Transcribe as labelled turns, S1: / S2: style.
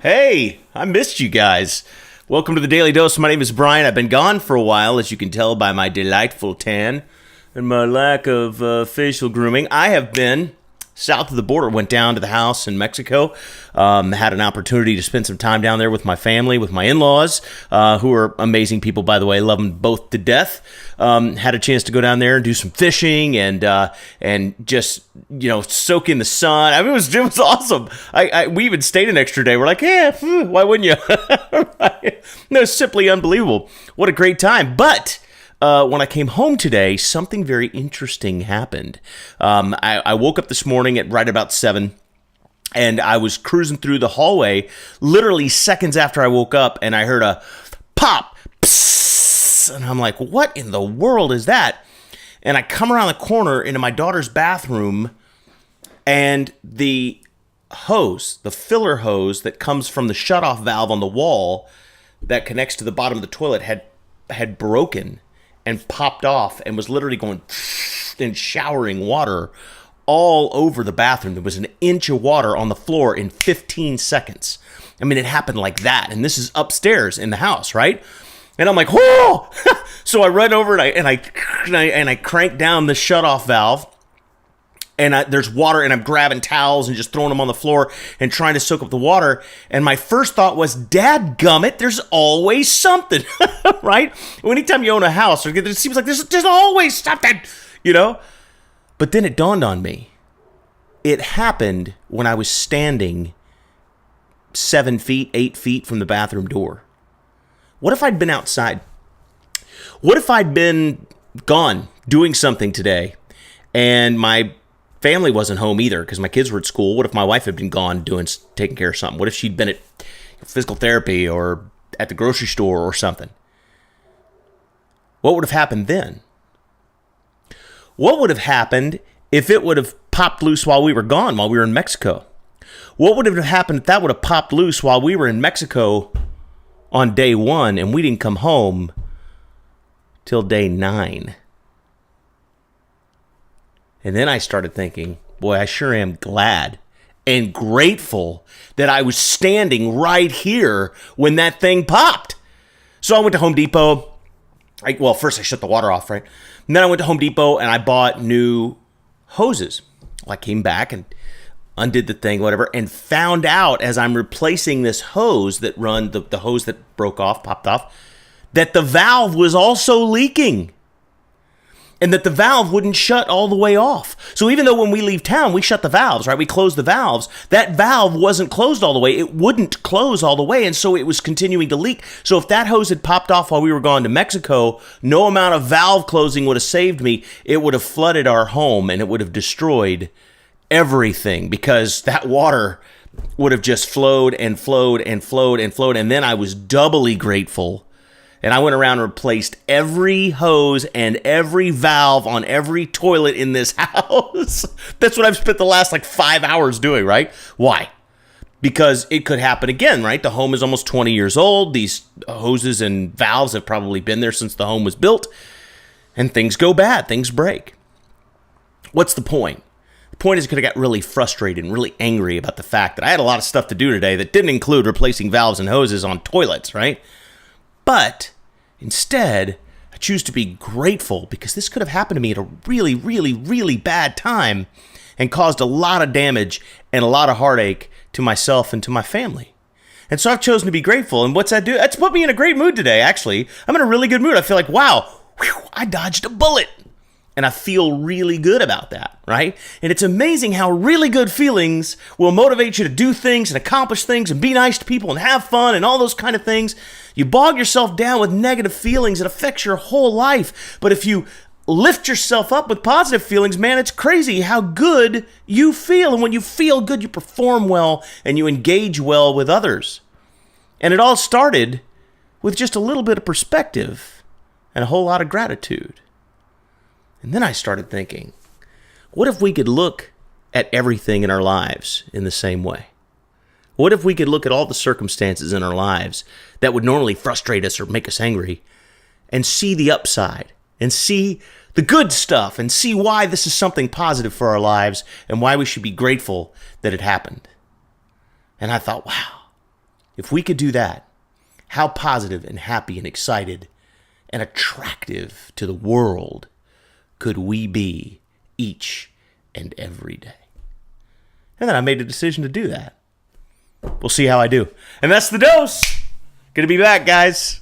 S1: Hey, I missed you guys. Welcome to the Daily Dose. My name is Brian. I've been gone for a while, as you can tell by my delightful tan and my lack of facial grooming. I have been south of the border, went down to the house in Mexico, had an opportunity to spend some time down there with my family, with my in-laws, who are amazing people, by the way, love them both to death. Had a chance to go down there and do some fishing and just, soak in the sun. I mean, it was awesome. We even stayed an extra day. We're like, yeah, why wouldn't you? Right? No, it's simply unbelievable. What a great time. But when I came home today, something very interesting happened. I woke up this morning at right about 7, and I was cruising through the hallway literally seconds after I woke up, and I heard a pop, psss, and I'm like, what in the world is that? And I come around the corner into my daughter's bathroom, and the hose, the filler hose that comes from the shutoff valve on the wall that connects to the bottom of the toilet had broken and popped off and was literally going and showering water all over the bathroom. There was an inch of water on the floor in 15 seconds. I mean, it happened like that. And this is upstairs in the house, right? And I'm like, whoa! So I run over and I crank down the shutoff valve. And there's water, and I'm grabbing towels and just throwing them on the floor and trying to soak up the water. And my first thought was, dadgummit, there's always something, right? Anytime you own a house, it seems like there's always something, But then it dawned on me. It happened when I was standing 7 feet, 8 feet from the bathroom door. What if I'd been outside? What if I'd been gone doing something today and my family wasn't home either because my kids were at school? What if my wife had been gone taking care of something? What if she'd been at physical therapy or at the grocery store or something? What would have happened then? What would have happened if it would have popped loose while we were gone, while we were in Mexico? What would have happened if that would have popped loose while we were in Mexico on day 1 and we didn't come home till day 9? And then I started thinking, boy, I sure am glad and grateful that I was standing right here when that thing popped. So I went to Home Depot. First I shut the water off, right? And then I went to Home Depot and I bought new hoses. Well, I came back and undid the thing, whatever, and found out as I'm replacing this hose that the hose that broke off, popped off, that the valve was also leaking. And that the valve wouldn't shut all the way off. So even though when we leave town, we shut the valves, right? We close the valves. That valve wasn't closed all the way. It wouldn't close all the way. And so it was continuing to leak. So if that hose had popped off while we were gone to Mexico, no amount of valve closing would have saved me. It would have flooded our home and it would have destroyed everything because that water would have just flowed and flowed and flowed and flowed. And then I was doubly grateful. And I went around and replaced every hose and every valve on every toilet in this house. That's what I've spent the last 5 hours doing, right? Why? Because it could happen again, right? The home is almost 20 years old. These hoses and valves have probably been there since the home was built. And things go bad. Things break. What's the point? The point is I got really frustrated and really angry about the fact that I had a lot of stuff to do today that didn't include replacing valves and hoses on toilets, right? But instead, I choose to be grateful because this could have happened to me at a really, really, really bad time and caused a lot of damage and a lot of heartache to myself and to my family. And so I've chosen to be grateful. And what's that do? That's put me in a great mood today, actually. I'm in a really good mood. I feel like, wow, I dodged a bullet. And I feel really good about that, right? And it's amazing how really good feelings will motivate you to do things and accomplish things and be nice to people and have fun and all those kind of things. You bog yourself down with negative feelings, it affects your whole life. But if you lift yourself up with positive feelings, man, it's crazy how good you feel. And when you feel good, you perform well and you engage well with others. And it all started with just a little bit of perspective and a whole lot of gratitude. And then I started thinking, what if we could look at everything in our lives in the same way? What if we could look at all the circumstances in our lives that would normally frustrate us or make us angry and see the upside and see the good stuff and see why this is something positive for our lives and why we should be grateful that it happened? And I thought, wow, If we could do that, how positive and happy and excited and attractive to the world could we be each and every day? And then I made a decision to do that. We'll see how I do. And that's the dose. Gonna be back, guys.